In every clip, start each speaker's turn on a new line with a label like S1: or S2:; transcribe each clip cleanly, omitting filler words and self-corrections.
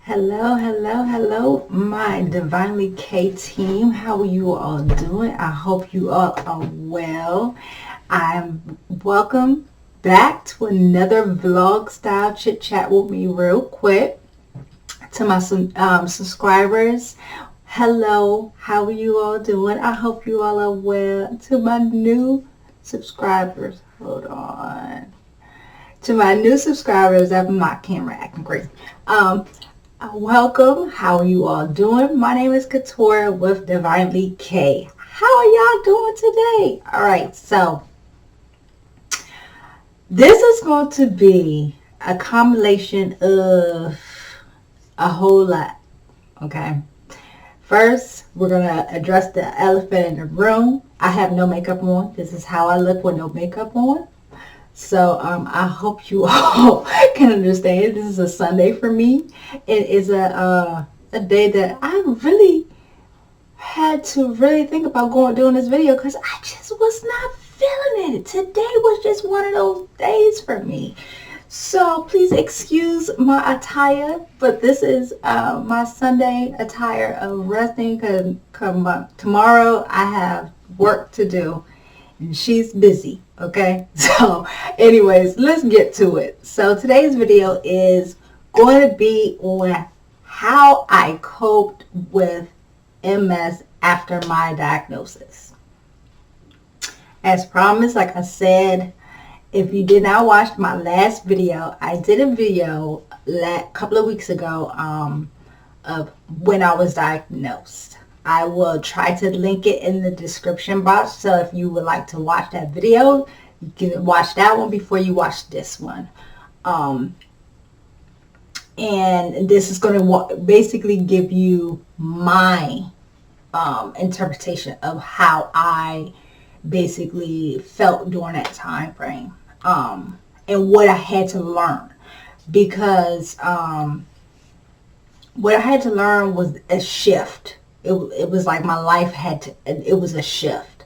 S1: Hello, my Divinely K team. How are you all doing? I hope you all are well. I'm welcome back to another vlog style chit chat with me real quick. To my subscribers, hello, how are you all doing? I hope you all are well. To my new subscribers, hold on. To my new subscribers, I have my camera acting crazy. Welcome. How are you all doing? My name is Katora with Divinely K. How are y'all doing today? All right, so this is going to be a combination of a whole lot. Okay. First, we're going to address the elephant in the room. I have no makeup on. This is how I look with no makeup on. So I hope you all can understand. This is a Sunday for me. It is a day that I really had to think about doing this video because I just was not feeling it. Today was just one of those days for me. So please excuse my attire, but this is my Sunday attire of resting because tomorrow I have work to do. And she's busy, okay? So anyways, let's get to it. So today's video is going to be on how I coped with MS after my diagnosis. As promised, like I said, if you did not watch my last video, I did a video a couple of weeks ago of when I was diagnosed. I will try to link it in the description box. So if you would like to watch that video, you can watch that one before you watch this one. And this is going to basically give you my interpretation of how I basically felt during that time frame. And what I had to learn. Because what I had to learn was a shift. It was like my life it was a shift.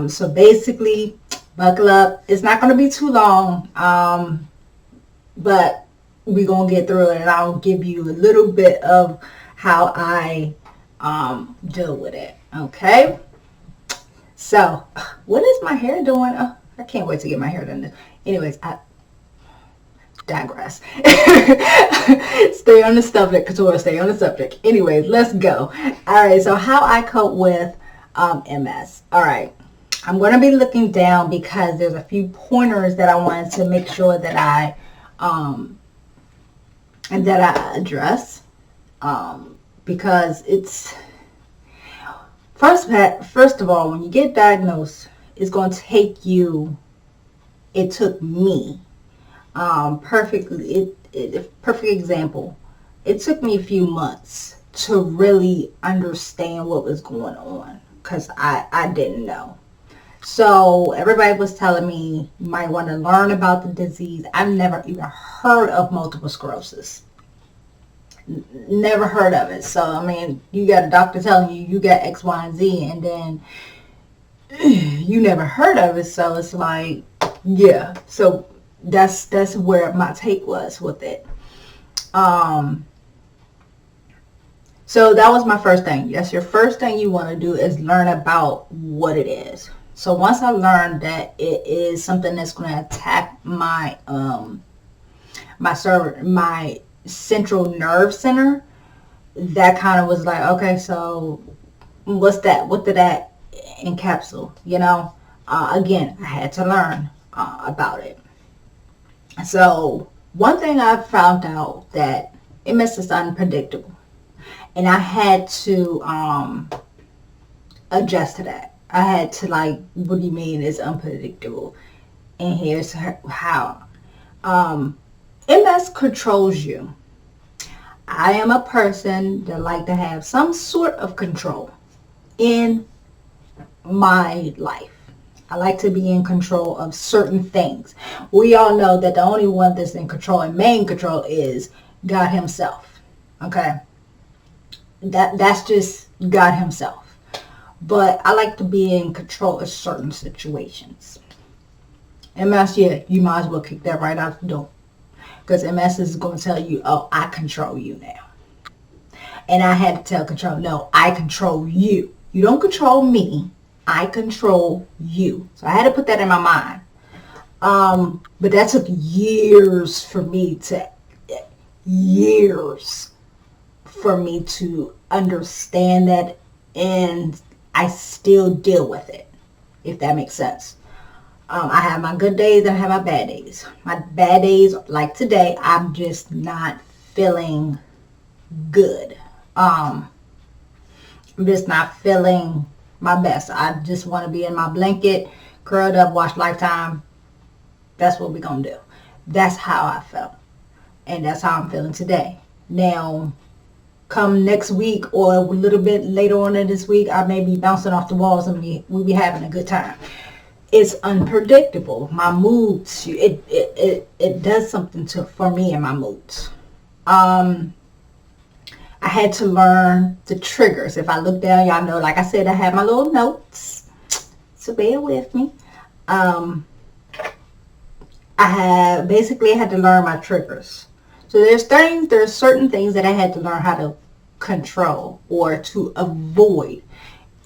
S1: So basically, buckle up. It's not going to be too long, but we're going to get through it, and I'll give you a little bit of how I deal with it. Okay? So, what is my hair doing? Oh, I can't wait to get my hair done. Anyways, I digress. Stay on the subject, Katora. Stay on the subject. Anyways, let's go. All right. So how I cope with MS. All right. I'm going to be looking down because there's a few pointers that I wanted to make sure that I address because it's first of all, when you get diagnosed, it's going to take you. It took me. Perfect example. It took me a few months to really understand what was going on because I didn't know. So everybody was telling me you might want to learn about the disease. I've never even heard of multiple sclerosis. Never heard of it. So I mean, you got a doctor telling you got X, Y, and Z, and then you never heard of it. So it's like, yeah. So that's where my take was with it. So that was my first thing. That's your first thing you want to do is learn about what it is. So once I learned that it is something that's going to attack my my central nerve center, that kind of was like, okay, so what's that? What did that encapsulate? You know, again, I had to learn about it. So one thing I found out that MS is unpredictable, and I had to adjust to that. I had to what do you mean it's unpredictable? And here's how. MS controls you. I am a person that like to have some sort of control in my life. I like to be in control of certain things. We all know that the only one that's in control and main control is God himself. Okay? That's just God himself. But I like to be in control of certain situations. MS, yeah, you might as well kick that right out the door. because MS is going to tell you, oh, I control you now. And I had to tell control, no, I control you. You don't control me. I control you. So I had to put that in my mind. But that took years for me to understand that, and I still deal with it, if that makes sense. I have my good days and I have my bad days. My bad days, like today, I'm just not feeling good. I'm just not feeling my best. I just want to be in my blanket, curled up, watch Lifetime. That's what we're going to do. That's how I felt. And that's how I'm feeling today. Now, come next week or a little bit later on in this week, I may be bouncing off the walls and we'll be having a good time. It's unpredictable. My moods, it does something for me and my moods. I had to learn the triggers. If I look down, y'all know, like I said, I have my little notes. So bear with me. I had to learn my triggers. So there's certain things that I had to learn how to control or to avoid.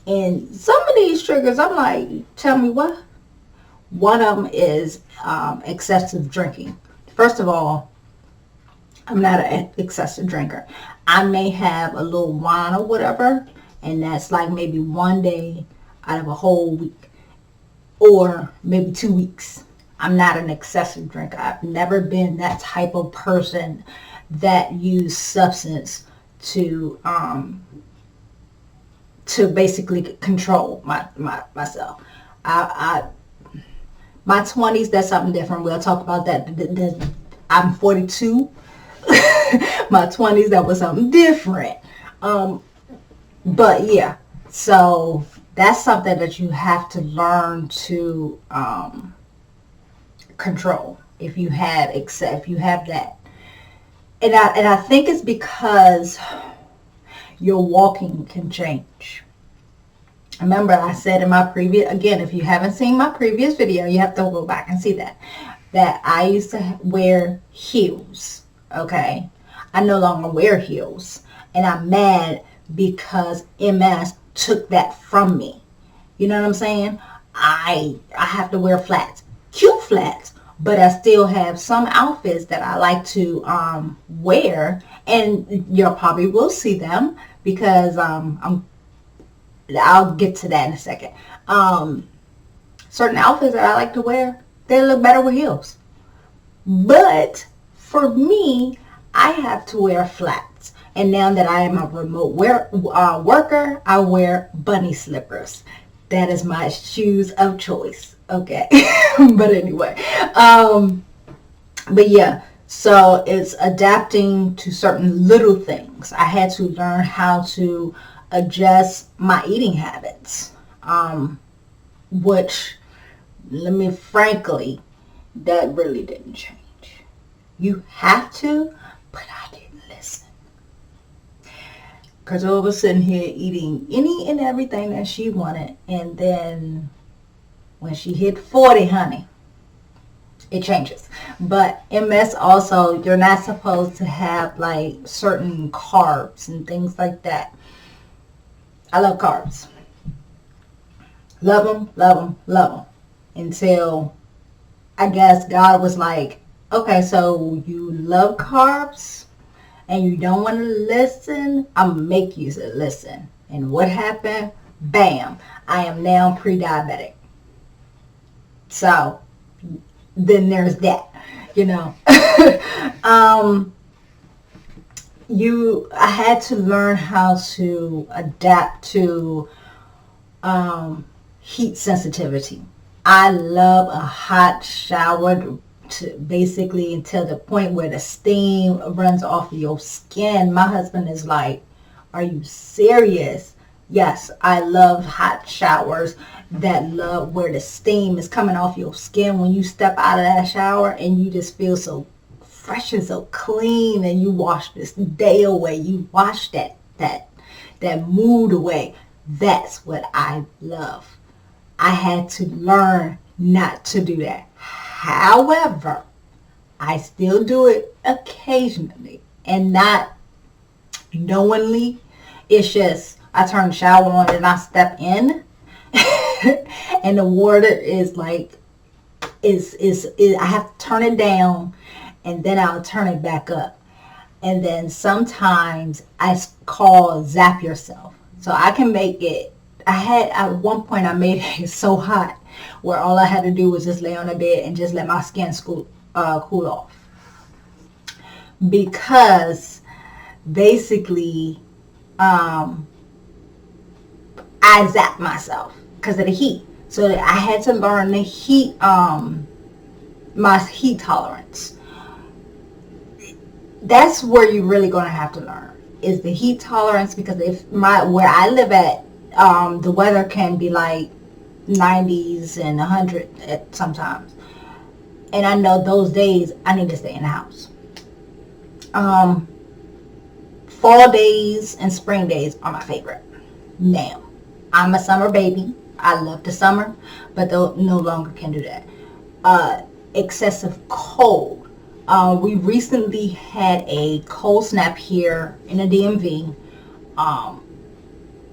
S1: And some of these triggers, I'm like, tell me what? One of them is excessive drinking. First of all, I'm not an excessive drinker. I may have a little wine or whatever, and that's like maybe one day out of a whole week or maybe 2 weeks. I'm not an excessive drinker. I've never been that type of person that used substance to basically control myself. My 20s, that's something different. We'll talk about that. I'm 42. My 20s, that was something different. But yeah, so that's something that you have to learn to control if you have that. And I think it's because your walking can change. Remember, I said in my previous, again, if you haven't seen my previous video, you have to go back and see that I used to wear heels. Okay, I no longer wear heels, and I'm mad because MS took that from me. You know what I'm saying? I have to wear flats, cute flats, but I still have some outfits that I like to wear, and you probably will see them because I'll get to that in a second. Certain outfits that I like to wear, they look better with heels. But for me, I have to wear flats. And now that I am a remote worker, I wear bunny slippers. That is my shoes of choice. Okay. But anyway. But yeah. So it's adapting to certain little things. I had to learn how to adjust my eating habits. Which, frankly, that really didn't change. You have to, but I didn't listen. Because I was sitting here eating any and everything that she wanted. And then when she hit 40, honey, it changes. But MS also, you're not supposed to have like certain carbs and things like that. I love carbs. Love them, love them, love them. Until I guess God was like, okay, so you love carbs and you don't want to listen? I'm going to make you listen. And what happened? Bam. I am now pre-diabetic. So then there's that, you know. I had to learn how to adapt to heat sensitivity. I love a hot shower to basically until the point where the steam runs off of your skin. My husband is like, are you serious? Yes, I love hot showers where the steam is coming off your skin when you step out of that shower and you just feel so fresh and so clean, and you wash this day away. You wash that mood away. That's what I love. I had to learn not to do that. However, I still do it occasionally and not knowingly. It's just I turn the shower on and I step in and the water is like is I have to turn it down and then I'll turn it back up. And then sometimes I call zap yourself. So I can make it. At one point I made it so hot where all I had to do was just lay on the bed and just let my skin cool off. Because basically I zapped myself because of the heat. So I had to learn the heat, my heat tolerance. That's where you're really going to have to learn is the heat tolerance, because where I live at, the weather can be like 90s and 100 at sometimes, and I know those days I need to stay in the house. Fall days and spring days are my favorite. Now, I'm a summer baby. I love the summer, but no longer can do that. Excessive cold. We recently had a cold snap here in the DMV.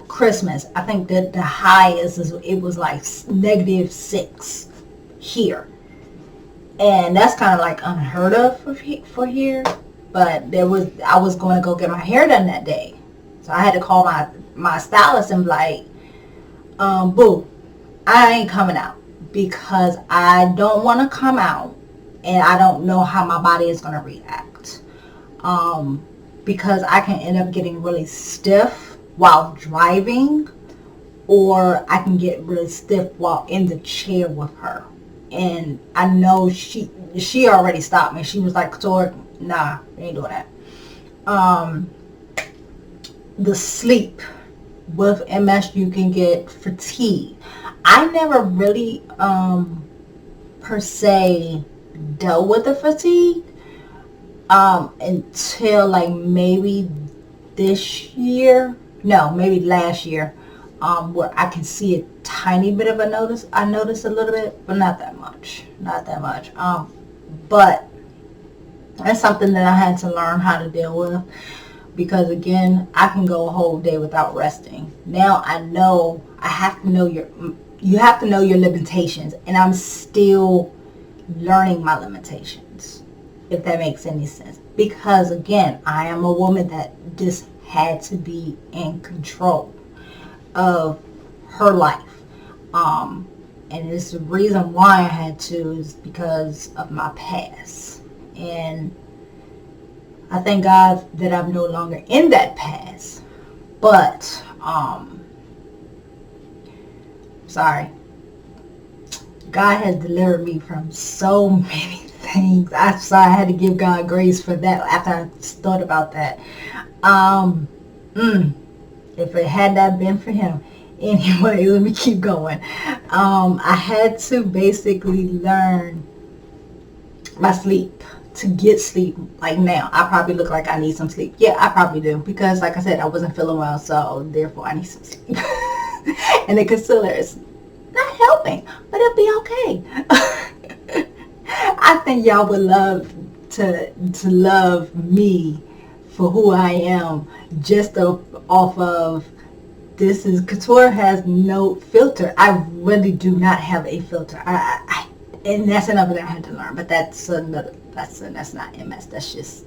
S1: Christmas, I think that the highest it was like -6 here, and that's kind of like unheard of for here. But I was going to go get my hair done that day, so I had to call my stylist and be like, boo, I ain't coming out because I don't want to come out and I don't know how my body is going to react, because I can end up getting really stiff while driving, or I can get really stiff while in the chair with her. And I know she already stopped me. She was like, Couture, nah, we ain't doing that. The sleep. With MS, you can get fatigue. I never really, per se, dealt with the fatigue until like maybe maybe last year, where I can see a tiny bit of I noticed a little bit, but not that much. But that's something that I had to learn how to deal with, because again, I can go a whole day without resting. Now I know you have to know your limitations, and I'm still learning my limitations, if that makes any sense. Because again, I am a woman that just had to be in control of her life. And it's the reason why I had to is because of my past. And I thank God that I'm no longer in that past. But, sorry. God has delivered me from so many things. I had to give God grace for that after I thought about that. If it had not been for him. Anyway, let me keep going. I had to basically learn my sleep, to get sleep. Like now, I probably look like I need some sleep. Yeah, I probably do, because like I said, I wasn't feeling well, so therefore I need some sleep. And the concealer is not helping, but it'll be okay. I think y'all would love to love me for who I am, just off of this is Couture has no filter. I really do not have a filter. And that's another thing I had to learn, but that's not MS. That's just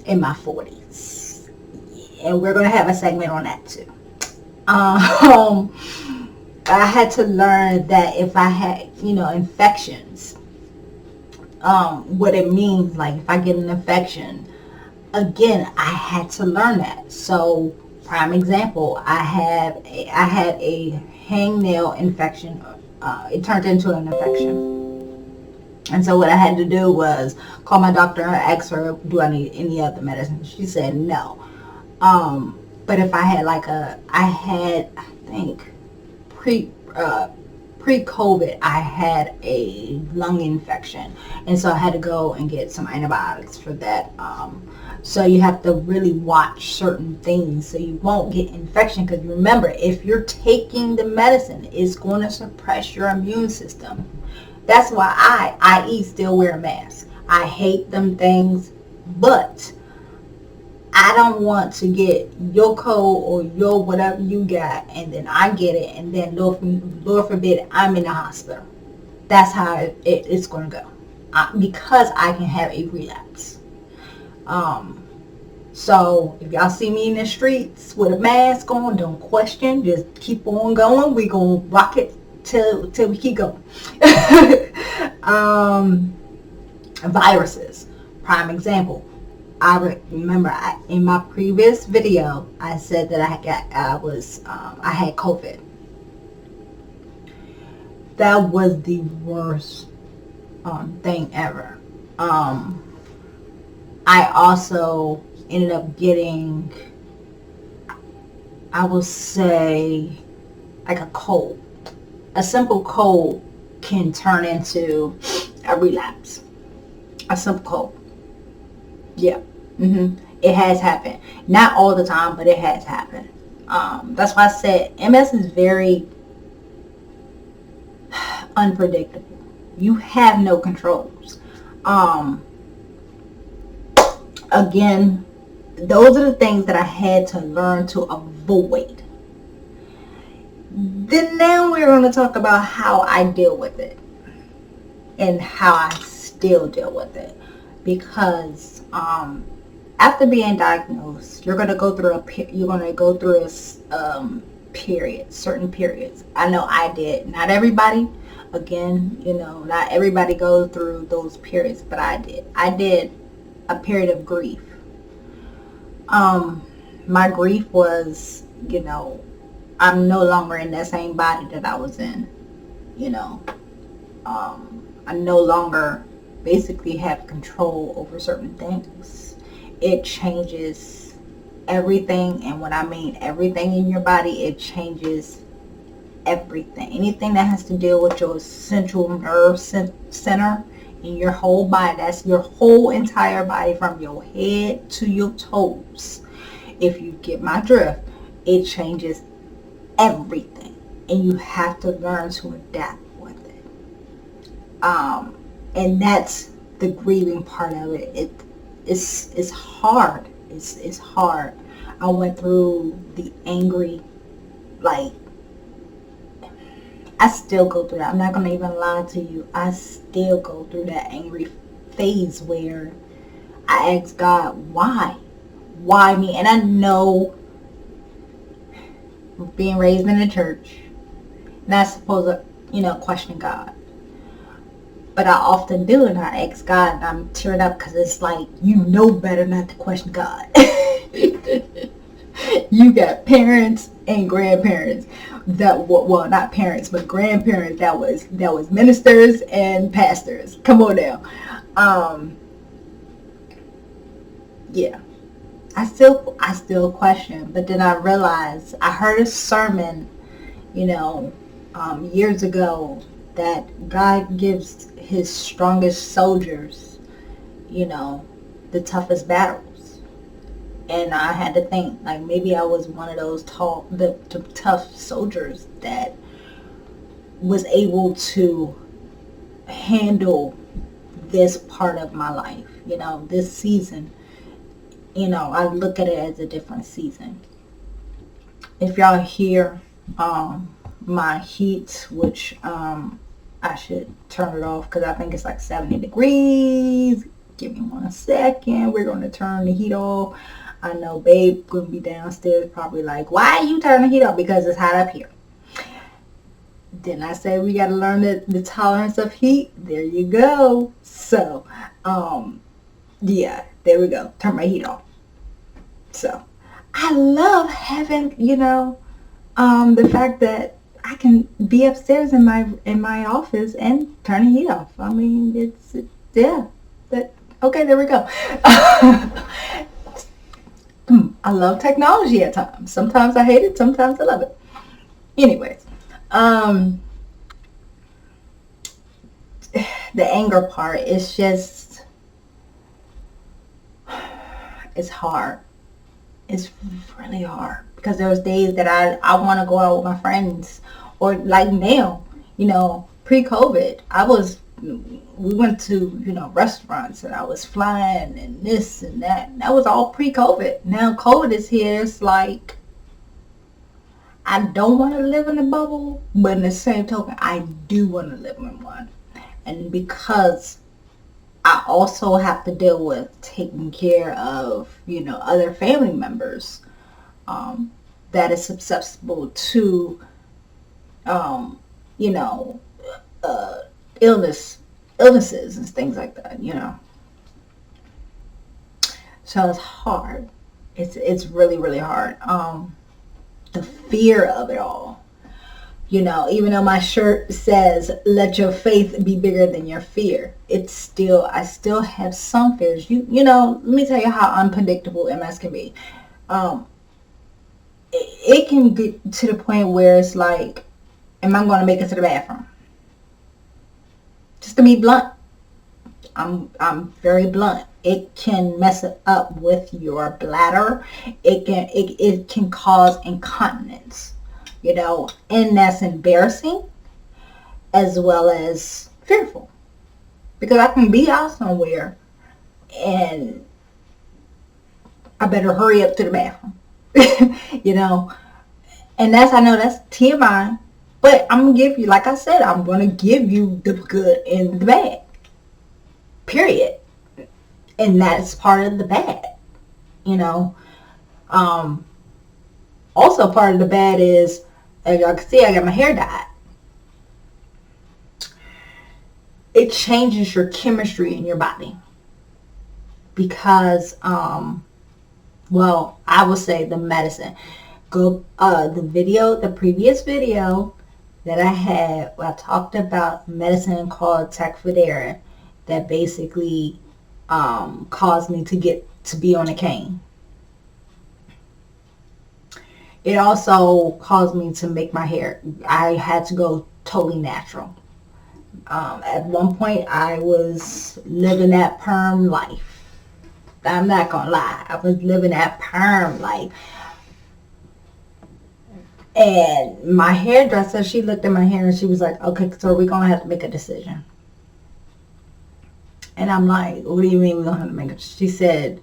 S1: in my 40s, and we're gonna have a segment on that too. I had to learn that if I had, infections, what it means. Like if I get an infection, again, I had to learn that. So, prime example, I had a hangnail infection. It turned into an infection. And so what I had to do was call my doctor and ask her, do I need any other medicine? She said no. But if I had I think pre-COVID, I had a lung infection. And so I had to go and get some antibiotics for that. So you have to really watch certain things so you won't get infection. Because remember, if you're taking the medicine, it's going to suppress your immune system. That's why I still wear a mask. I hate them things, but I don't want to get your code or your whatever you got, and then I get it, and then Lord forbid I'm in the hospital. That's how it's going to go, because I can have a relapse. So if y'all see me in the streets with a mask on, don't question. Just keep on going. We gonna rock it till we keep going. Viruses, prime example. I remember in my previous video I said that I had COVID. That was the worst thing ever. I also ended up getting, I would say, like a cold. A simple cold can turn into a relapse. A simple cold. Yeah. It has happened. Not all the time, but it has happened. That's why I said MS is very unpredictable. You have no controls. Again, those are the things that I had to learn to avoid. Then now we're going to talk about how I deal with it and how I still deal with it, because after being diagnosed, you're going to go through certain periods. I know I did. Not everybody. Again, not everybody goes through those periods, but I did. I did a period of grief. My grief was, I'm no longer in that same body that I was in. I no longer basically have control over certain things. It changes everything, and when I mean everything in your body, it changes everything. Anything that has to deal with your central nerve center in your whole body, that's your whole entire body from your head to your toes. If you get my drift, it changes everything, and you have to learn to adapt with it. And that's the grieving part of it. It's hard. It's hard. I went through the angry, I still go through that. I'm not going to even lie to you. I still go through that angry phase where I ask God, why? Why me? And I know, being raised in the church, not supposed to, question God. But I often do, and I ask God, and I'm tearing up because it's like, you know better not to question God. You got parents and grandparents that, well, not parents, but grandparents that was ministers and pastors. Come on now. Yeah. I still question, but then I realized, I heard a sermon, years ago, that God gives his strongest soldiers, the toughest battles. And I had to think, maybe I was one of those the tough soldiers that was able to handle this part of my life, this season. I look at it as a different season. If y'all hear my heat, which I should turn it off because I think it's like 70 degrees. Give me 1 second. We're going to turn the heat off. I know babe going to be downstairs probably like, why are you turning the heat off? Because it's hot up here. Didn't I say we got to learn the tolerance of heat? There you go. So, yeah, there we go. Turn my heat off. So, I love having, the fact that I can be upstairs in my office and turn the heat off. I mean, okay, there we go. I love technology at times. Sometimes I hate it, sometimes I love it. Anyways, the anger part is just, it's hard. It's really hard because there's days that I want to go out with my friends, or like now, pre-COVID, I was we went to, restaurants, and I was flying and this and that. That was all pre-COVID. Now COVID is here. It's like, I don't want to live in a bubble, but in the same token, I do want to live in one. And because I also have to deal with taking care of, other family members that is susceptible to, you know, illnesses and things like that, So it's hard. It's really, really hard. The fear of it all. Even though my shirt says, let your faith be bigger than your fear, I still have some fears. Let me tell you how unpredictable MS can be. It can get to the point where it's like, am I going to make it to the bathroom? Just to be blunt. I'm very blunt. It can mess it up with your bladder. It can cause incontinence. And that's embarrassing as well as fearful, because I can be out somewhere and I better hurry up to the bathroom, and I know that's TMI, but I'm going to give you, like I said, I'm going to give you the good and the bad, period. And that's part of the bad, also part of the bad is, as y'all can see, I got my hair dyed. It changes your chemistry in your body. Because, I would say the medicine. The previous video that I had, I talked about medicine called Tecfidera that basically caused me to be on a cane. It also caused me to make my hair. I had to go totally natural. At one point, I was living that perm life. I'm not going to lie. I was living that perm life. And my hairdresser, she looked at my hair and she was like, okay, so we're going to have to make a decision. And I'm like, what do you mean we're going to have to make it? She said,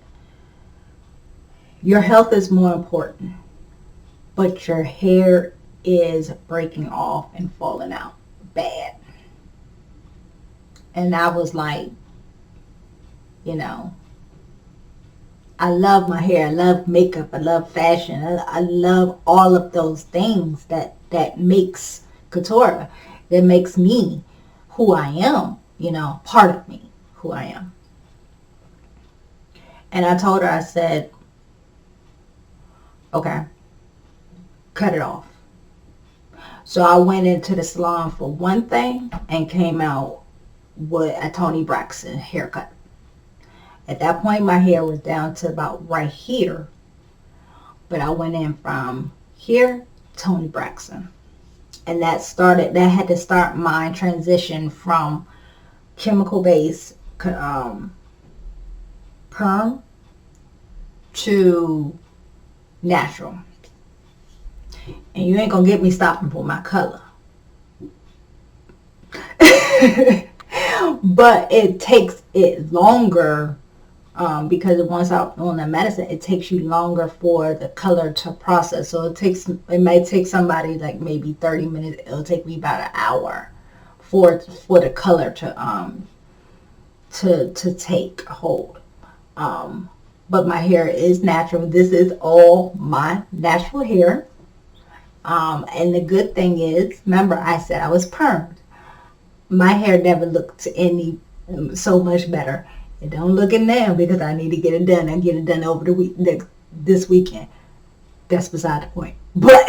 S1: your health is more important, but your hair is breaking off and falling out bad. And I was like, I love my hair. I love makeup. I love fashion. I love all of those things that makes couture, that makes me who I am, part of me, who I am. And I told her, I said, okay, cut it off. So I went into the salon for one thing and came out with a Toni Braxton haircut. At that point, my hair was down to about right here. But I went in from here, Toni Braxton. And that had to start my transition from chemical-based perm to natural. And you ain't gonna get me stopping for my color. But it takes it longer because once out on the medicine, it takes you longer for the color to process. So it might take somebody like maybe 30 minutes. It'll take me about an hour for the color to take hold. But my hair is natural. This is all my natural hair. And the good thing is, remember I said I was permed. My hair never looked any so much better. It don't look it now because I need to get it done. I get it done over this weekend. That's beside the point. But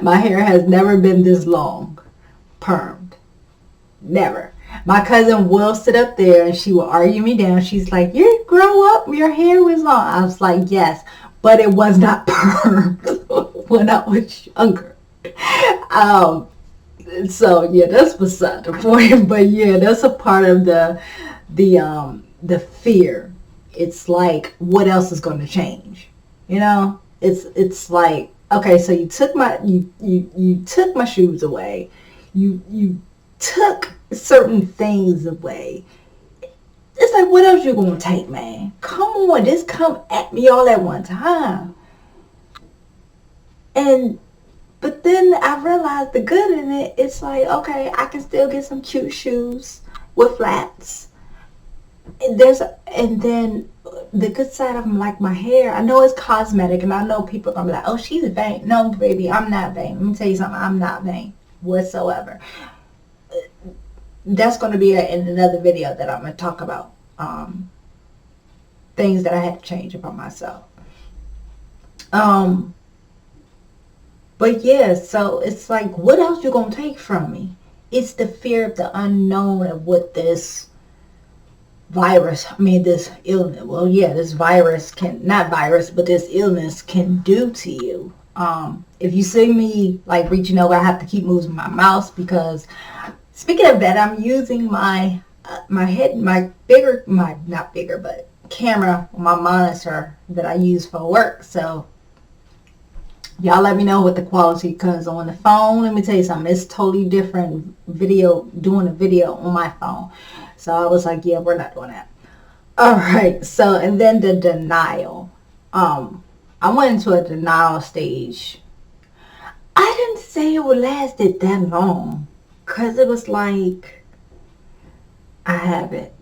S1: my hair has never been this long permed. Never. My cousin will sit up there and she will argue me down. She's like, you grow up, your hair was long. I was like, yes, but it was not permed when I was younger. So yeah, that's beside the point. But yeah, that's a part of the fear. It's like, what else is going to change? It's like, okay, so you took my shoes away. You took certain things away. It's like, what else you gonna take, man? Come on, just come at me all at one time. And but then I realized the good in it. It's like, okay, I can still get some cute shoes with flats. And then the good side of them, like my hair. I know it's cosmetic, and I know people are gonna be like, "Oh, she's vain." No, baby, I'm not vain. Let me tell you something. I'm not vain whatsoever. That's gonna be in another video that I'm gonna talk about. Things that I had to change about myself. Um, but yeah, so it's like, what else you gonna take from me? It's the fear of the unknown of what this this illness, well, yeah, this virus can, not virus, but this illness can do to you. If you see me like reaching over, I have to keep moving my mouse because, speaking of that, I'm using my not bigger, but camera, my monitor that I use for work. So y'all let me know what the quality, because on the phone, let me tell you something, it's totally different doing a video on my phone. So I was like, yeah, we're not doing that. All right. So, and then the denial. I went into a denial stage. I didn't say it would lasted that long, because it was like, I have it.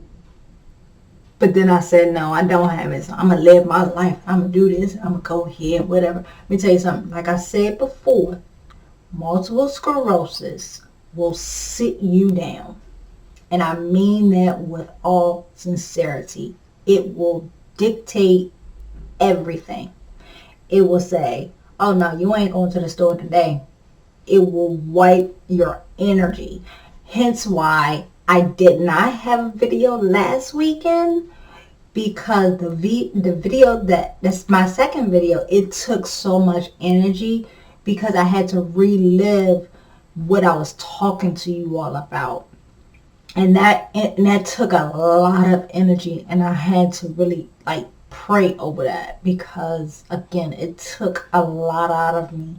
S1: But then I said, no, I don't have it. So I'm going to live my life. I'm going to do this. I'm going to go here, whatever. Let me tell you something. Like I said before, multiple sclerosis will sit you down. And I mean that with all sincerity. It will dictate everything. It will say, oh no, you ain't going to the store today. It will wipe your energy. Hence why I did not have a video last weekend, because the video that's my second video, it took so much energy because I had to relive what I was talking to you all about. And that took a lot of energy, and I had to really like pray over that, because again, it took a lot out of me.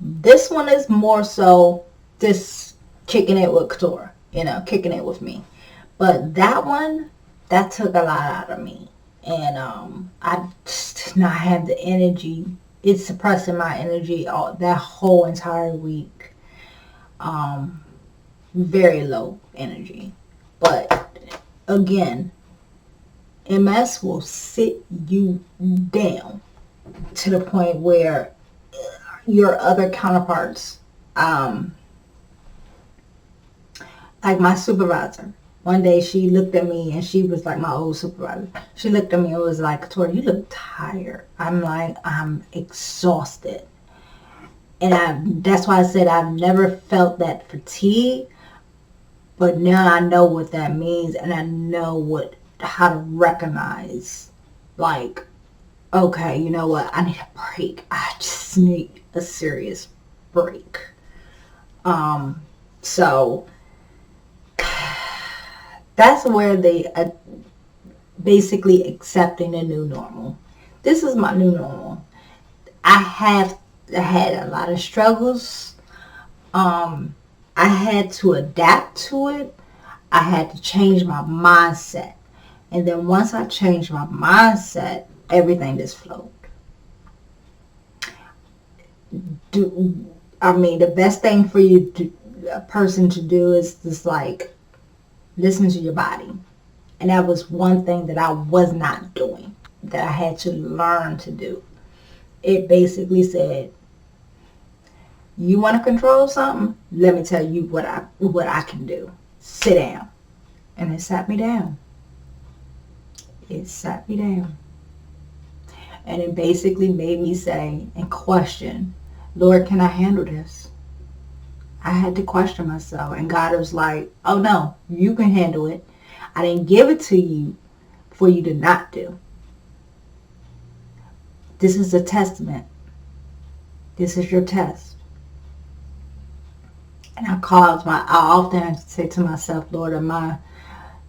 S1: This one is more so this kicking it with Katora, kicking it with me. But that one, that took a lot out of me. And I just did not have the energy. It's suppressing my energy that whole entire week. Very low energy. But again, MS will sit you down to the point where your other counterparts, like my supervisor, one day she looked at me, and she was like my old supervisor. She looked at me and was like, Tori, you look tired. I'm like, I'm exhausted. And that's why I said I've never felt that fatigue. But now I know what that means, and I know how to recognize, like, okay, you know what? I need a break. I just need a serious break. So that's where they basically accepting the new normal. This is my new normal. I have had a lot of struggles. I had to adapt to it. I had to change my mindset. And then once I changed my mindset, everything just flowed. The best thing for a person to do is just like listen to your body. And that was one thing that I was not doing, that I had to learn to do. It basically said, you want to control something? Let me tell you what I can do. Sit down. And it sat me down. It sat me down. And it basically made me say and question, Lord, can I handle this? I had to question myself. And God was like, oh no, you can handle it. I didn't give it to you for you to not do. This is a testament. This is your test. And I often say to myself, Lord, am I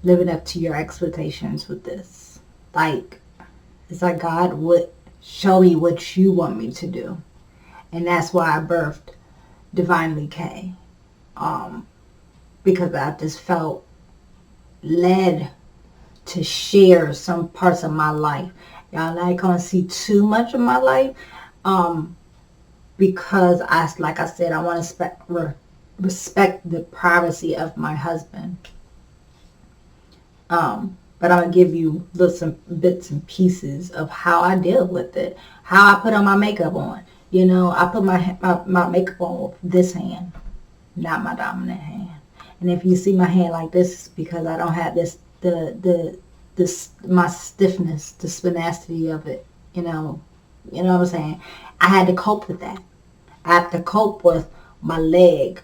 S1: living up to your expectations with this? Like, it's like, God would show me what you want me to do. And that's why I birthed Divinely K. because I just felt led to share some parts of my life. Y'all not gonna see too much of my life, because like I said, I want to respect the privacy of my husband. But I'm gonna give you some bits and pieces of how I deal with it, how I put on my makeup on. You know, I put my makeup on with this hand, not my dominant hand. And if you see my hand like this, it's because I don't have my stiffness, the spasticity of it. You know what I'm saying? I had to cope with that. I have to cope with my leg,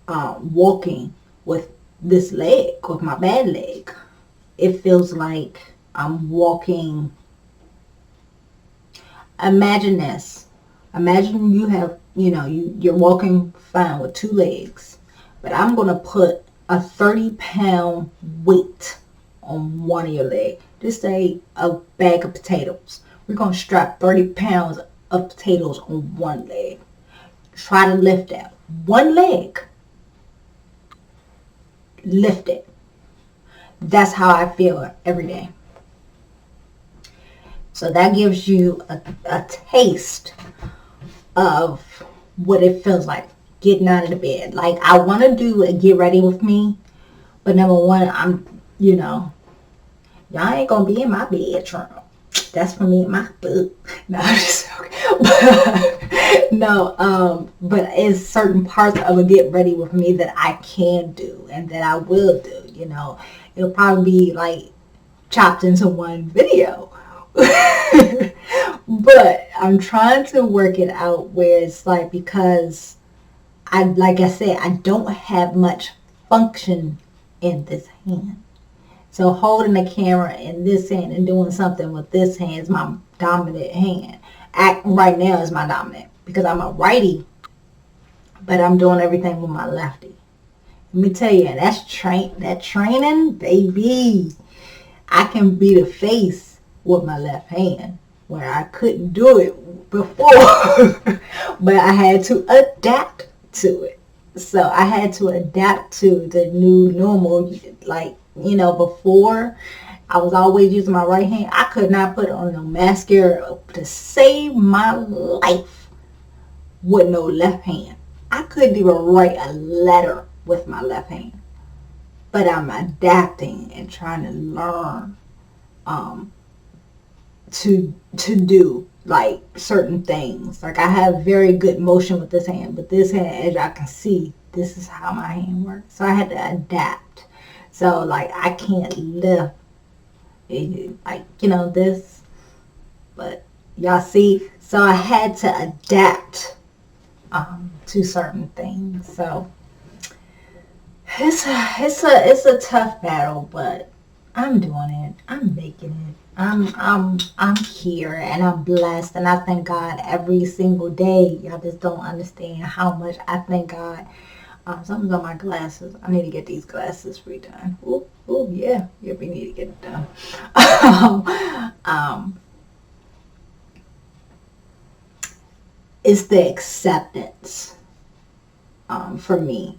S1: walking with this leg, with my bad leg. It feels like I'm walking. Imagine this. Imagine you have, you're walking fine with two legs, but I'm going to put a 30-pound weight on one of your legs. Just say a bag of potatoes. We're going to strap 30 pounds of potatoes on one leg. Try to lift that. One leg. Lift it. That's how I feel every day. So that gives you a taste of what it feels like getting out of the bed. Like, I want to do a get ready with me, but number one, y'all ain't gonna be in my bedroom. That's for me and my boo. No, I'm just joking. But it's certain parts of a get ready with me that I can do and that I will do. It'll probably be like chopped into one video. But I'm trying to work it out where it's like, because like I said, I don't have much function in this hand. So holding the camera in this hand and doing something with this hand is my dominant hand. Right now is my dominant because I'm a righty, but I'm doing everything with my lefty. Let me tell you, that training, baby. I can be the face with my left hand where I couldn't do it before, but I had to adapt to it. So I had to adapt to the new normal. Like, before I was always using my right hand. I could not put on no mascara to save my life with no left hand. I couldn't even write a letter with my left hand. But I'm adapting and trying to learn to do like certain things. Like, I have very good motion with this hand, but this hand, as y'all can see, this is how my hand works. So I had to adapt. So like, I can't lift it, like, this, but y'all see. So I had to adapt to certain things. So it's a tough battle, but I'm doing it. I'm making it. I'm here and I'm blessed, and I thank God every single day. Y'all just don't understand how much I thank God. Something's on my glasses. I need to get these glasses redone. Oh yeah, we need to get it done. It's the acceptance for me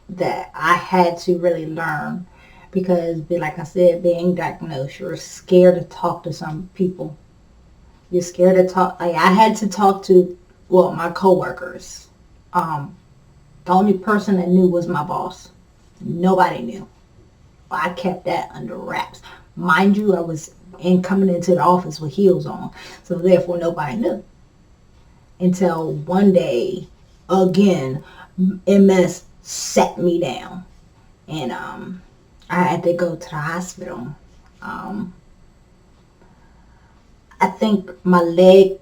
S1: that I had to really learn. Because, like I said, being diagnosed, you're scared to talk to some people. You're scared to talk. Like, I had to talk to, my coworkers. The only person that knew was my boss. Nobody knew. I kept that under wraps. Mind you, I was coming into the office with heels on. So, therefore, nobody knew. Until one day, again, MS sat me down. And, I had to go to the hospital. I think my leg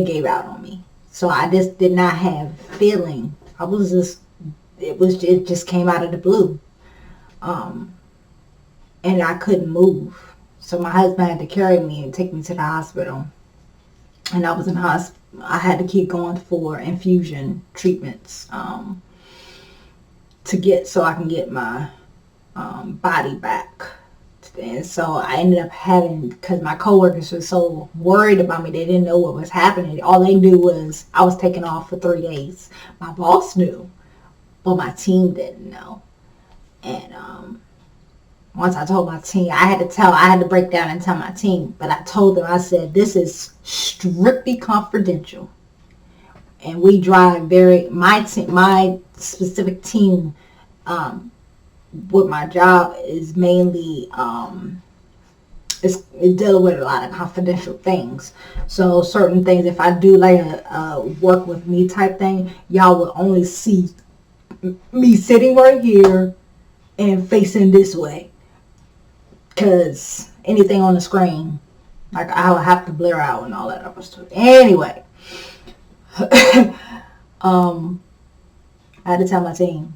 S1: gave out on me. So I just did not have feeling. It just came out of the blue. And I couldn't move. So my husband had to carry me and take me to the hospital. And I was in hospital. I had to keep going for infusion treatments. So I can get my body back. And so I ended up because my coworkers were so worried about me, they didn't know what was happening. All they knew was I was taking off for 3 days. My boss knew. but my team didn't know. And once I told my team, I had to break down and tell my team. But I told them, I said, this is strictly confidential. And we drive my specific team, with my job is mainly, it's dealing with a lot of confidential things. So certain things, if I do like a work with me type thing, y'all will only see me sitting right here and facing this way. Because anything on the screen, like, I would have to blur out and all that other stuff. Anyway, I had to tell my team.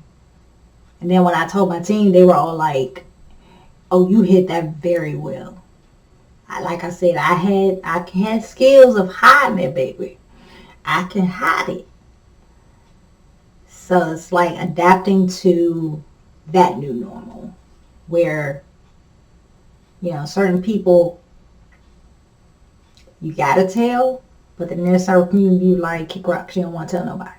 S1: And then when I told my team, they were all like, oh, you hit that very well. Like I said, I had skills of hiding it, baby. I can hide it. So it's like adapting to that new normal where, certain people you gotta tell, but then there's certain you like kick rocks, you don't want to tell nobody.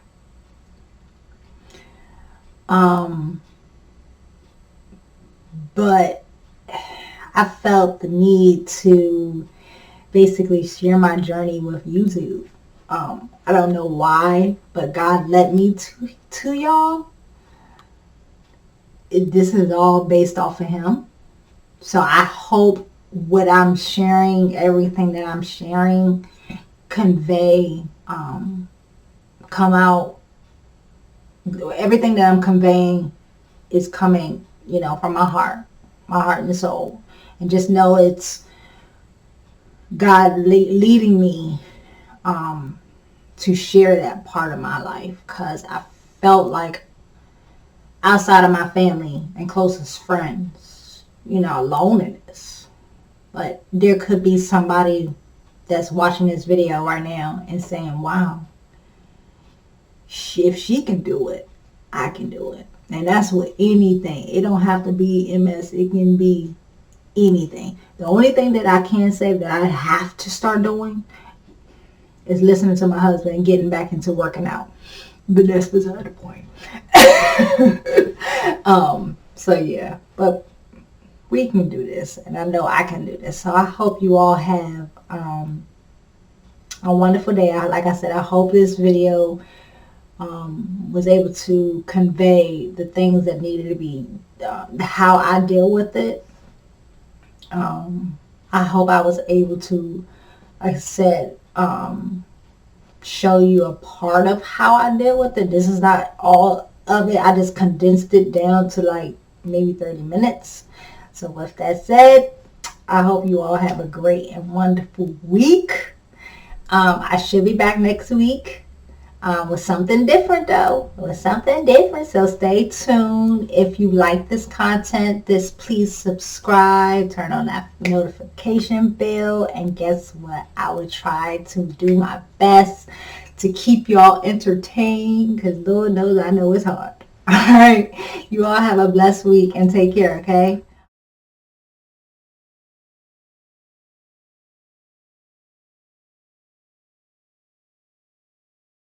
S1: But I felt the need to basically share my journey with YouTube. I don't know why, but God led me to y'all. This is all based off of Him. So I hope what I'm sharing, everything that I'm sharing, convey, come out. Everything that I'm conveying is coming, from my heart and soul. And just know it's God leading me to share that part of my life, because I felt like outside of my family and closest friends, loneliness. But there could be somebody that's watching this video right now and saying, wow, if she can do it, I can do it. And that's with anything. It don't have to be MS. It can be anything. The only thing that I can say that I have to start doing is listening to my husband and getting back into working out. But that's beside the point. So yeah, but we can do this, and I know I can do this. So I hope you all have a wonderful day. Like I said, I hope this video was able to convey the things that needed to be, how I deal with it. I hope I was able to, like I said, show you a part of how I deal with it. This is not all of it. I just condensed it down to like maybe 30 minutes. So with that said, I hope you all have a great and wonderful week. I should be back next week. With something different though, so stay tuned. If you like this content, please subscribe, turn on that notification bell, and guess what, I would try to do my best to keep y'all entertained, because Lord knows I know it's hard. All right, you all have a blessed week and take care, okay?